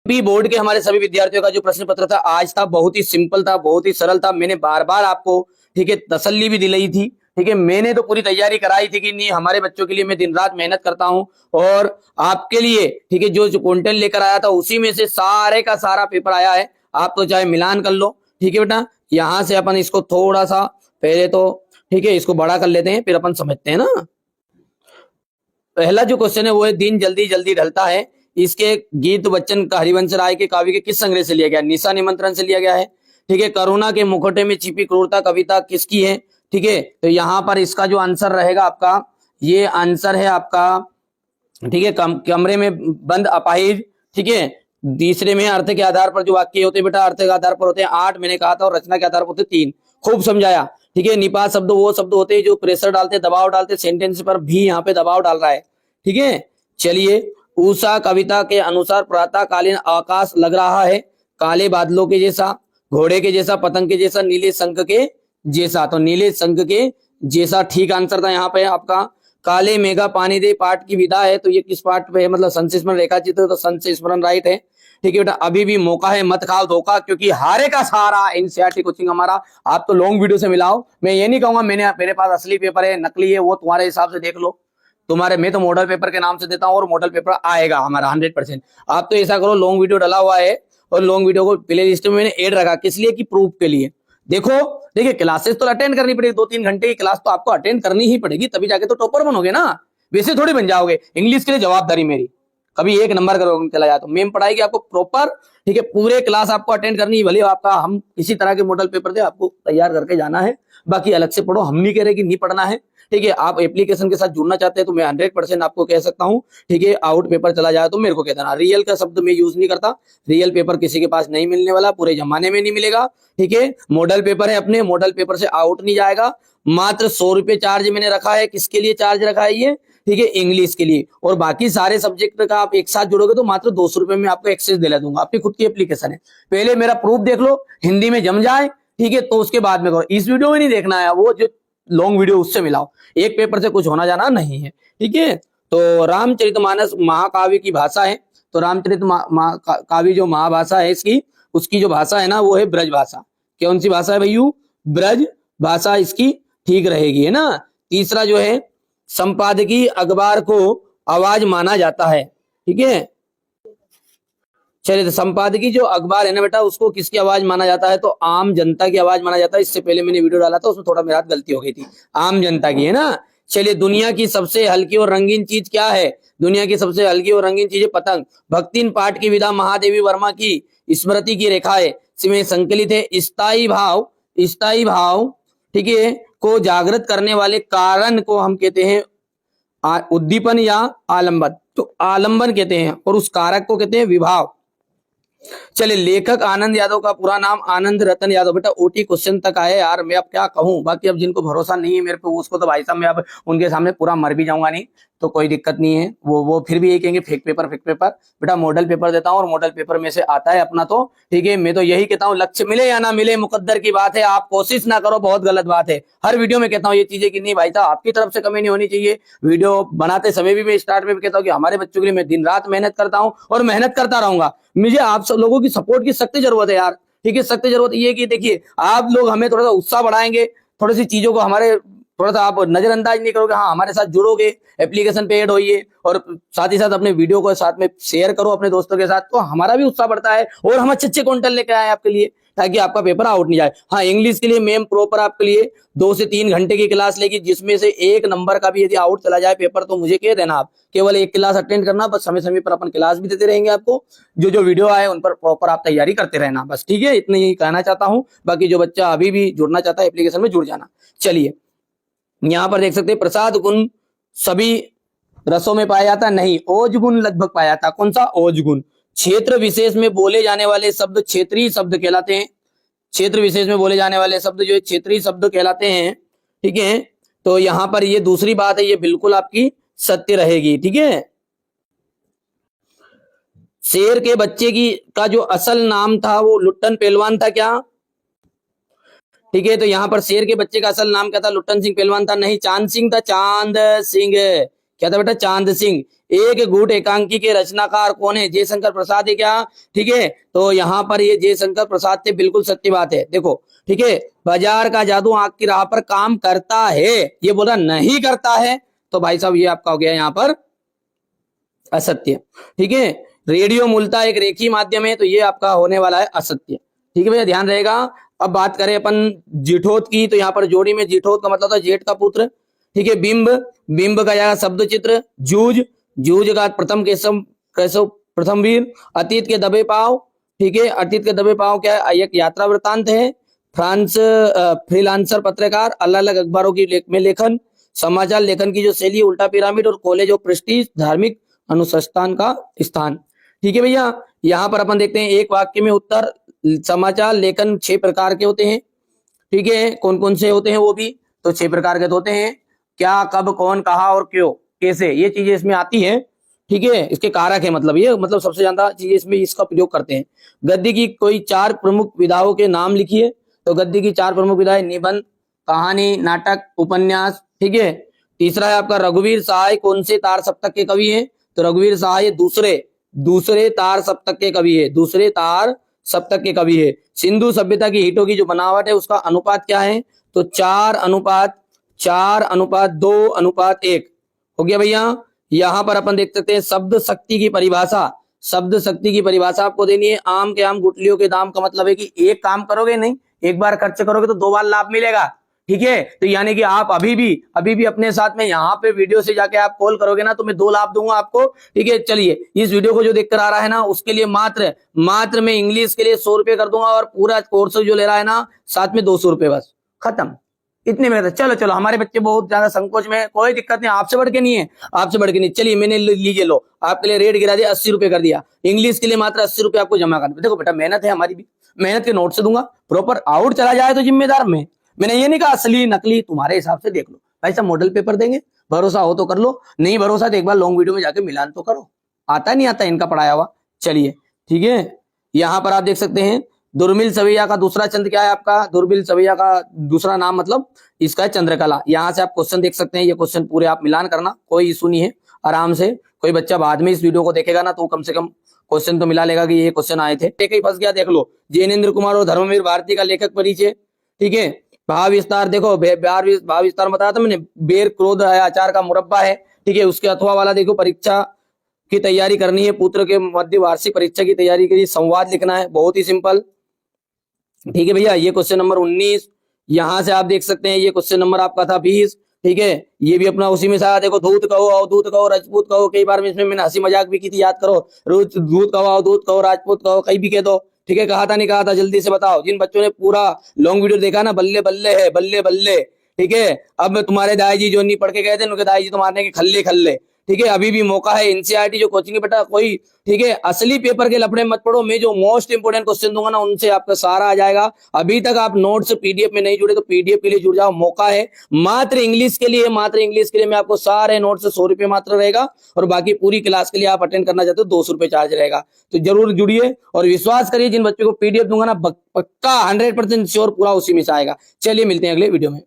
भी बोर्ड के हमारे सभी विद्यार्थियों का जो प्रश्न पत्र था आज था, बहुत ही सिंपल था, बहुत ही सरल था। मैंने बार बार आपको ठीक है तसल्ली भी दिलाई थी। ठीक है, मैंने तो पूरी तैयारी कराई थी कि नहीं हमारे बच्चों के लिए मैं दिन रात मेहनत करता हूं और आपके लिए ठीक है जो कंटेंट लेकर आया था उसी में से सारे का सारा पेपर आया है। आप तो चाहे मिलान कर लो। ठीक है बेटा, यहां से अपन इसको थोड़ा सा पहले तो ठीक है इसको बड़ा कर लेते हैं, फिर अपन समझते हैं ना। पहला जो क्वेश्चन है वो है दिन जल्दी जल्दी ढलता है, इसके गीत बच्चन का हरिवंश राय के काव्य के किस संग्रह से लिया गया? निशा निमंत्रण से लिया गया है। ठीक है, करुणा के मुखौटे में छिपी क्रूरता कविता किसकी है? ठीक है, तो यहां पर इसका जो आंसर रहेगा आपका, ये आंसर है आपका ठीक है कमरे में बंद अपाहिज। ठीक है, तीसरे में अर्थ के आधार पर जो वाक्य होते हैं बेटा, अर्थ के आधार पर होते हैं 8 मैंने कहा था, और रचना के आधार पर होते 3। खूब समझाया। ठीक है, निपात शब्द वो शब्द होते हैं जो प्रेशर डालते, दबाव डालते, सेंटेंस पर भी यहाँ पे दबाव डाल रहा है। ठीक है, चलिए उषा कविता के अनुसार प्रातःकालीन आकाश लग रहा है काले बादलों के जैसा, घोड़े के जैसा, पतंग के जैसा, नीले शंख के जैसा। तो नीले शंख के जैसा ठीक आंसर था यहाँ पे आपका। काले मेघा पानी दे पाठ की विदा है, तो ये किस पाठ पे है? मतलब संत स्मरण रेखा चित्र, तो संत स्मरण राइट है। ठीक है बेटा, अभी भी मौका है, मत खाओ धोखा, क्योंकि हारे का सहारा एनसीईआरटी कोचिंग हमारा। आप तो लॉन्ग वीडियो से मिलाओ, मैं ये नहीं कहूंगा मेरे पास असली पेपर है नकली है, वो तुम्हारे हिसाब से देख लो। तुम्हारे मैं तो मॉडल पेपर के नाम से देता हूँ और मॉडल पेपर आएगा हमारा 100%। आप तो ऐसा करो, लॉन्ग वीडियो डला हुआ है और लॉन्ग वीडियो को प्ले लिस्ट में मैंने ऐड रखा, किस लिए? कि प्रूफ के लिए। देखो देखिए, क्लासेस तो अटेंड करनी पड़ेगी, 2-3 घंटे की क्लास तो आपको अटेंड करनी ही पड़ेगी, तभी जाके तो टॉपर बनोगे ना, वैसे थोड़ी बन जाओगे। इंग्लिश के लिए जवाबदारी मेरी, कभी 1 नंबर करोगे चला जाए तो मैम पढ़ाएगी आपको प्रॉपर। ठीक है, पूरे क्लास आपको अटेंड करनी है, भले आपका हम इसी तरह के मॉडल पेपर दे, आपको तैयार करके जाना है। बाकी अलग से पढ़ो, हम नहीं कह रहे कि नहीं पढ़ना है। ठीक है, आप एप्लीकेशन के साथ जुड़ना चाहते हैं तो मैं 100% आपको कह सकता हूं। ठीक है, आउट पेपर चला जाए तो मेरे को कह देना। रियल का शब्द मैं यूज नहीं करता, रियल पेपर किसी के पास नहीं मिलने वाला, पूरे जमाने में नहीं मिलेगा। ठीक है, मॉडल पेपर है अपने, मॉडल पेपर से आउट नहीं जाएगा। मात्र 100 रुपए चार्ज मैंने रखा है, किसके लिए चार्ज रखा है ये? ठीक है, इंग्लिश के लिए। और बाकी सारे सब्जेक्ट का आप एक साथ जुड़ोगे तो मात्र 200 रुपए में आपको एक्सेस दिला दूंगा, आपकी खुद की एप्लीकेशन है। पहले मेरा प्रूफ देख लो, हिंदी में जम जाए, ठीक है, तो उसके बाद में करो। इस वीडियो में नहीं देखना है, वो जो लॉन्ग वीडियो उससे मिलाओ, एक पेपर से कुछ होना जाना नहीं है। ठीक है, तो रामचरितमानस महाकाव्य की भाषा है, तो रामचरित काव्य जो महाभाषा है इसकी, उसकी जो भाषा है ना वो है ब्रज भाषा। कौन सी भाषा है भैयू? ब्रज भाषा इसकी ठीक रहेगी, है ना। तीसरा जो है, संपादकीय अखबार को आवाज माना जाता है। ठीक है, चलिए, तो संपादकीय जो अखबार है ना बेटा, उसको किसकी आवाज माना जाता है? तो आम जनता की आवाज माना जाता है। इससे पहले मैंने वीडियो डाला था, उसमें थोड़ा मेरा गलती हो गई थी, आम जनता की, है ना। चलिए, दुनिया की सबसे हल्की और रंगीन चीज क्या है? दुनिया की सबसे हल्की और रंगीन चीज है पतंग। भक्तिन पाठ की विधा महादेवी वर्मा की स्मृति की रेखाएं में संकलित है। स्थायी भाव ठीक है को जागृत करने वाले कारण को हम कहते हैं उद्दीपन या आलंबन। तो आलंबन कहते हैं, और उस कारक को कहते हैं विभाव। चलिए, लेखक आनंद यादव का पूरा नाम आनंद रतन यादव। बेटा ओटी क्वेश्चन तक आए यार, मैं अब क्या कहूं। बाकी अब जिनको भरोसा नहीं है मेरे पे, उसको तो भाई साहब मैं अब उनके सामने पूरा मर भी जाऊंगा नहीं, तो कोई दिक्कत नहीं है। वो फिर भी ये कहेंगे फेक पेपर। बेटा मॉडल पेपर देता हूँ और मॉडल पेपर में से आता है अपना, तो ठीक है। मैं तो यही कहता हूँ, लक्ष्य मिले या ना मिले मुकद्दर की बात है, आप कोशिश ना करो बहुत गलत बात है। हर वीडियो में कहता हूँ ये चीजें कि नहीं भाई साहब, आपकी तरफ से कमी नहीं होनी चाहिए। वीडियो बनाते समय भी मैं स्टार्ट में भी कहता हूँ कि हमारे बच्चों के लिए मैं दिन रात मेहनत करता हूँ और मेहनत करता रहूंगा। मुझे आप सब लोगों की सपोर्ट की सख्त जरूरत है यार। ठीक है, सख्त जरूरत ये कि देखिए, आप लोग हमें थोड़ा सा उत्साह बढ़ाएंगे, थोड़ी सी चीजों को हमारे थोड़ा सा आप नजरअंदाज नहीं करोगे, हाँ हमारे साथ जुड़ोगे, एप्लीकेशन पे ऐड होइए, और साथ ही साथ अपने वीडियो को साथ में शेयर करो अपने दोस्तों के साथ, तो हमारा भी उत्साह बढ़ता है और हम अच्छे कंटेंट लेकर आए आपके लिए, ताकि आपका पेपर आउट नहीं जाए। हाँ, इंग्लिश के लिए मैम प्रॉपर आपके लिए 2 से 3 घंटे की क्लास लेगी, जिसमें से 1 नंबर का भी यदि आउट चला जाए पेपर तो मुझे कह देना, आप केवल 1 क्लास अटेंड करना, बस समय समय पर अपन क्लास भी देते रहेंगे आपको। जो वीडियो आए उन पर प्रॉपर आप तैयारी करते रहना, बस ठीक है, इतना ही कहना चाहता हूँ। बाकी जो बच्चा अभी भी जुड़ना चाहता है एप्लीकेशन में जुड़ जाना। चलिए, यहां पर देख सकते हैं, प्रसाद गुण सभी रसों में पाया जाता नहीं, ओज गुण लगभग पाया जाता। कौन सा? ओज गुण। क्षेत्र विशेष में बोले जाने वाले शब्द क्षेत्रीय शब्द कहलाते हैं। क्षेत्र विशेष में बोले जाने वाले शब्द जो है क्षेत्रीय शब्द कहलाते हैं। ठीक है, तो यहां पर ये दूसरी बात है, ये बिल्कुल आपकी सत्य रहेगी। ठीक है, शेर के बच्चे का जो असल नाम था वो लुट्टन पहलवान था क्या? ठीक है, तो यहां पर शेर के बच्चे का असल नाम क्या था? लुट्टन सिंह पहलवान था? नहीं, चांद सिंह था, चांद सिंह। क्या था बेटा? चांद सिंह। एक गुट एकांकी के रचनाकार कौन है? जयशंकर प्रसाद है क्या? ठीक है, तो यहाँ पर ये जयशंकर प्रसाद थे, बिल्कुल सत्य बात है। देखो ठीक है, बाजार का जादू आंख की राह पर काम करता है, ये बोला नहीं करता है, तो भाई साहब ये आपका हो गया यहाँ पर असत्य। ठीक है, रेडियो मूलतः एक रेखी माध्यम है, तो ये आपका होने वाला है असत्य। ठीक है भैया, ध्यान रहेगा। अब बात करें अपन जिठोत की, तो यहाँ पर जोड़ी में जिठोत का मतलब था जेठ का पुत्र। ठीक है, बिंब, बिंब का यहाँ शब्द चित्र। जूझ, जूझ का प्रथम केशव, केशव प्रथम वीर। अतीत के दबे पाव। ठीक है, अतीत के दबे पाव क्या है? एक यात्रा वृतांत है। फ्रीलांसर पत्रकार, अलग अलग अखबारों की में लेखन, समाचार लेखन की जो शैली, उल्टा पिरामिड और कॉलेज ऑफ प्रेस्टीज, धार्मिक अनुसंधान का स्थान। ठीक है भैया, यहाँ पर अपन देखते हैं एक वाक्य में उत्तर। समाचार लेखन 6 प्रकार के होते हैं। ठीक है, कौन कौन से होते हैं वो भी? तो 6 प्रकार के होते हैं। क्या, कब, कौन, कहा और क्यों, कैसे, ये चीजें इसमें आती है। ठीक है, इसके कारक है, मतलब ये मतलब सबसे ज्यादा चीजें इसमें इसका प्रयोग करते हैं। गद्य की कोई 4 प्रमुख विधाओं के नाम लिखिए। तो गद्य की 4 प्रमुख विधाएं, निबंध, कहानी, नाटक, उपन्यास। ठीक है, तीसरा है आपका रघुवीर सहाय कौन से तार सप्तक के कवि हैं? तो रघुवीर सहाय दूसरे तार सप्तक के कवि है, दूसरे तार सप्तक के कवि है। सिंधु सभ्यता की ईंटों की जो बनावट है उसका अनुपात क्या है? तो 4:2:1 हो गया भैया। यहाँ पर अपन देख सकते हैं शब्द शक्ति की परिभाषा। शब्द शक्ति की परिभाषा आपको देनी है। आम के आम गुठलियों के दाम का मतलब है कि एक काम करोगे नहीं, एक बार खर्च करोगे तो 2 बार लाभ मिलेगा। ठीक है, तो यानी कि आप अभी भी अपने साथ में यहाँ पे वीडियो से जाके आप कॉल करोगे ना, तो मैं 2 लाभ दूंगा आपको। ठीक है, चलिए इस वीडियो को जो देखकर आ रहा है ना, उसके लिए मात्र मैं इंग्लिश के लिए 100 रुपए कर दूंगा, और पूरा कोर्स जो ले रहा है ना साथ में 200 रुपए, बस खत्म। इतने में चलो हमारे बच्चे बहुत ज्यादा संकोच में, कोई दिक्कत नहीं, आपसे बढ़ के नहीं है, आपसे बढ़ के नहीं। चलिए मैंने लीजिए, लो आपके लिए रेट गिरा दिया, 80 रुपए कर दिया। इंग्लिश के लिए मात्र 80 रुपए आपको जमा करना। देखो बेटा, मेहनत है हमारी भी, मेहनत के नोट से दूंगा, प्रॉपर आउट चला जाए तो जिम्मेदार मैंने ये नहीं कहा असली नकली, तुम्हारे हिसाब से देख लो भाई साहब। मॉडल पेपर देंगे, भरोसा हो तो कर लो, नहीं भरोसा तो एक बार लॉन्ग वीडियो में जाके मिलान तो करो। आता नहीं आता इनका पढ़ाया हुआ। चलिए ठीक है, यहाँ पर आप देख सकते हैं दुर्मिल सवैया का दूसरा चंद क्या है आपका? दुर्मिल सवैया का दूसरा नाम मतलब इसका है चंद्रकला। यहाँ से आप क्वेश्चन देख सकते हैं, ये क्वेश्चन पूरे आप मिलान करना, कोई इशू नहीं है, आराम से। कोई बच्चा बाद में इस वीडियो को देखेगा ना, तो कम से कम क्वेश्चन तो मिला लेगा कि ये क्वेश्चन आए थे। एक ही फंस गया, देख लो। जैनेन्द्र कुमार और धर्मवीर भारती का लेखक परिचय। ठीक है, भाव विस्तार, देखो भाव विस्तार बताया था मैंने। बेर क्रोध है, अचार का मुरब्बा है। ठीक है, उसके अथवा वाला देखो, परीक्षा की तैयारी करनी है, पुत्र के मध्य वार्षिक परीक्षा की तैयारी के लिए संवाद लिखना है, बहुत ही सिंपल। ठीक है भैया, ये क्वेश्चन नंबर 19। यहाँ से आप देख सकते हैं ये क्वेश्चन नंबर आपका था 20। ठीक है, ये भी अपना उसी में था। देखो, धूत कहो, अवधूत कहो, राजपूत कहो, कई बार इसमें मैंने हंसी मजाक भी की थी, याद करो। धूत कहो, अवधूत कहो, राजपूत कहो, कहीं भी कह दो। ठीक है, कहा था नहीं कहा था, जल्दी से बताओ। जिन बच्चों ने पूरा लॉन्ग वीडियो देखा ना, बल्ले बल्ले है, बल्ले बल्ले। ठीक है, अब तुम्हारे दाई जी जो नहीं पढ़ के गए थे, उनके दाई जी तो मारने के खल्ले खल्ले। ठीक है, अभी भी मौका है। एनसीईआरटी जो कोचिंग है बेटा, कोई ठीक है असली पेपर के लफड़े मत पढ़ो। मैं जो मोस्ट इंपोर्टेंट क्वेश्चन दूंगा ना, उनसे आपका सारा आ जाएगा। अभी तक आप नोट्स पीडीएफ में नहीं जुड़े तो पीडीएफ के लिए जुड़ जाओ, मौका है। मात्र इंग्लिश के लिए मैं आपको सारे नोट्स 100 रुपए मात्र रहेगा, और बाकी पूरी क्लास के लिए आप अटेंड करना चाहते हो 200 रुपए चार्ज रहेगा। तो जरूर जुड़िए और विश्वास करिए, जिन बच्चों को पीडीएफ दूंगा ना, पक्का 100% श्योर पूरा उसी में से आएगा। चलिए मिलते हैं अगले वीडियो में।